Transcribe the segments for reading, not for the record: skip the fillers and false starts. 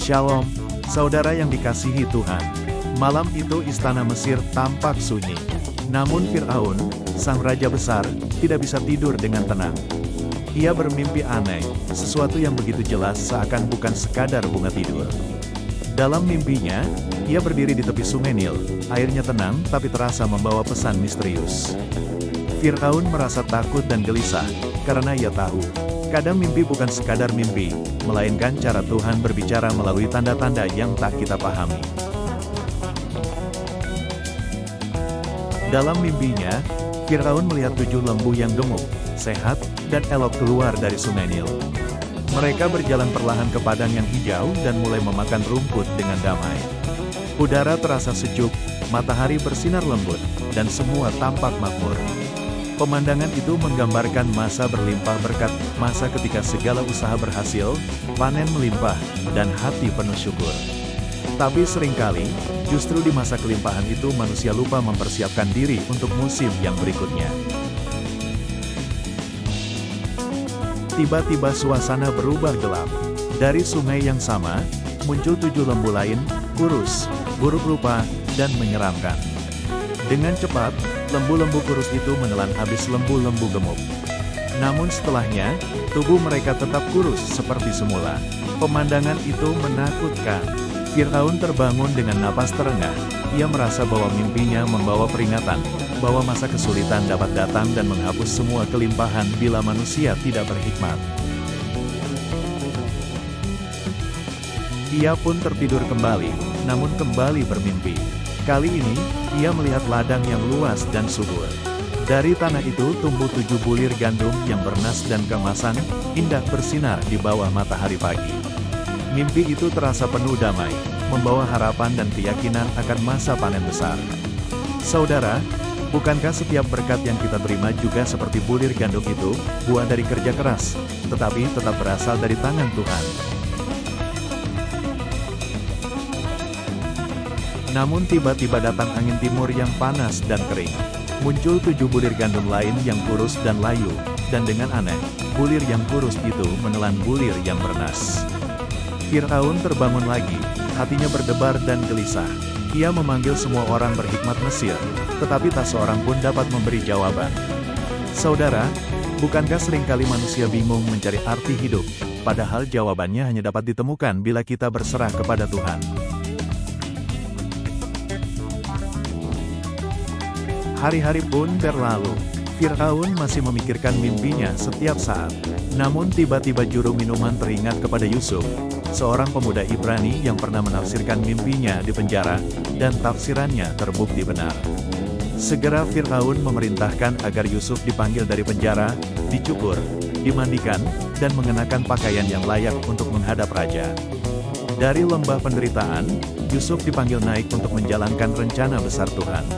Shalom, saudara yang dikasihi Tuhan. Malam itu istana Mesir tampak sunyi. Namun Fir'aun, sang raja besar, tidak bisa tidur dengan tenang. Ia bermimpi aneh, sesuatu yang begitu jelas seakan bukan sekadar bunga tidur. Dalam mimpinya, ia berdiri di tepi sungai Nil, airnya tenang tapi terasa membawa pesan misterius. Fir'aun merasa takut dan gelisah, karena ia tahu, kadang mimpi bukan sekadar mimpi, melainkan cara Tuhan berbicara melalui tanda-tanda yang tak kita pahami. Dalam mimpinya, Fir'aun melihat 7 lembu yang gemuk, sehat, dan elok keluar dari sungai Nil. Mereka berjalan perlahan ke padang yang hijau dan mulai memakan rumput dengan damai. Udara terasa sejuk, matahari bersinar lembut, dan semua tampak makmur. Pemandangan itu menggambarkan masa berlimpah berkat, masa ketika segala usaha berhasil, panen melimpah, dan hati penuh syukur. Tapi seringkali, justru di masa kelimpahan itu manusia lupa mempersiapkan diri untuk musim yang berikutnya. Tiba-tiba suasana berubah gelap. Dari sungai yang sama, muncul 7 lembu lain, kurus, buruk rupa, dan menyeramkan. Dengan cepat, lembu-lembu kurus itu menelan habis lembu-lembu gemuk. Namun setelahnya, tubuh mereka tetap kurus seperti semula. Pemandangan itu menakutkan. Fir'aun terbangun dengan napas terengah. Ia merasa bahwa mimpinya membawa peringatan, bahwa masa kesulitan dapat datang dan menghapus semua kelimpahan bila manusia tidak berhikmat. Ia pun tertidur kembali, namun kembali bermimpi. Kali ini, ia melihat ladang yang luas dan subur. Dari tanah itu tumbuh 7 bulir gandum yang bernas dan keemasan, indah bersinar di bawah matahari pagi. Mimpi itu terasa penuh damai, membawa harapan dan keyakinan akan masa panen besar. Saudara, bukankah setiap berkat yang kita terima juga seperti bulir gandum itu, buah dari kerja keras, tetapi tetap berasal dari tangan Tuhan? Namun tiba-tiba datang angin timur yang panas dan kering. Muncul 7 bulir gandum lain yang kurus dan layu, dan dengan aneh, bulir yang kurus itu menelan bulir yang bernas. Fir'aun terbangun lagi, hatinya berdebar dan gelisah. Ia memanggil semua orang berhikmat Mesir, tetapi tak seorang pun dapat memberi jawaban. Saudara, bukankah seringkali manusia bingung mencari arti hidup, padahal jawabannya hanya dapat ditemukan bila kita berserah kepada Tuhan. Hari-hari pun berlalu. Fir'aun masih memikirkan mimpinya setiap saat. Namun tiba-tiba juru minuman teringat kepada Yusuf, seorang pemuda Ibrani yang pernah menafsirkan mimpinya di penjara, dan tafsirannya terbukti benar. Segera Fir'aun memerintahkan agar Yusuf dipanggil dari penjara, dicukur, dimandikan, dan mengenakan pakaian yang layak untuk menghadap raja. Dari lembah penderitaan, Yusuf dipanggil naik untuk menjalankan rencana besar Tuhan.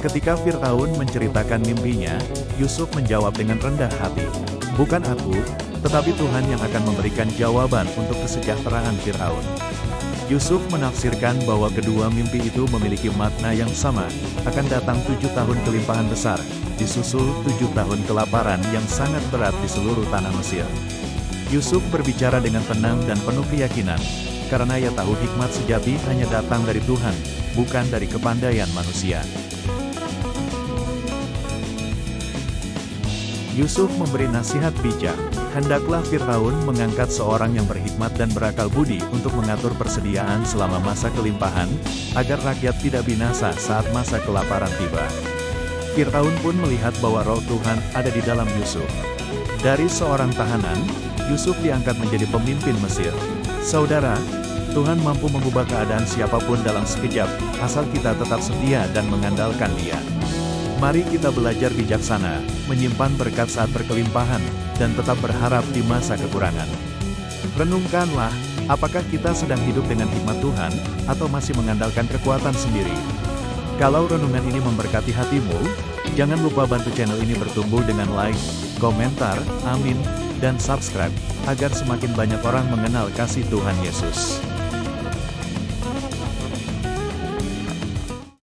Ketika Fir'aun menceritakan mimpinya, Yusuf menjawab dengan rendah hati, "Bukan aku, tetapi Tuhan yang akan memberikan jawaban untuk kesejahteraan Fir'aun." Yusuf menafsirkan bahwa kedua mimpi itu memiliki makna yang sama, akan datang 7 tahun kelimpahan besar, disusul 7 tahun kelaparan yang sangat berat di seluruh tanah Mesir. Yusuf berbicara dengan tenang dan penuh keyakinan, karena ia tahu hikmat sejati hanya datang dari Tuhan, bukan dari kepandaian manusia. Yusuf memberi nasihat bijak, hendaklah Fir'aun mengangkat seorang yang berhikmat dan berakal budi untuk mengatur persediaan selama masa kelimpahan, agar rakyat tidak binasa saat masa kelaparan tiba. Fir'aun pun melihat bahwa roh Tuhan ada di dalam Yusuf. Dari seorang tahanan, Yusuf diangkat menjadi pemimpin Mesir. Saudara, Tuhan mampu mengubah keadaan siapapun dalam sekejap, asal kita tetap setia dan mengandalkan Dia. Mari kita belajar bijaksana, menyimpan berkat saat berkelimpahan, dan tetap berharap di masa kekurangan. Renungkanlah, apakah kita sedang hidup dengan hikmat Tuhan, atau masih mengandalkan kekuatan sendiri? Kalau renungan ini memberkati hatimu, jangan lupa bantu channel ini bertumbuh dengan like, komentar, amin, dan subscribe, agar semakin banyak orang mengenal kasih Tuhan Yesus.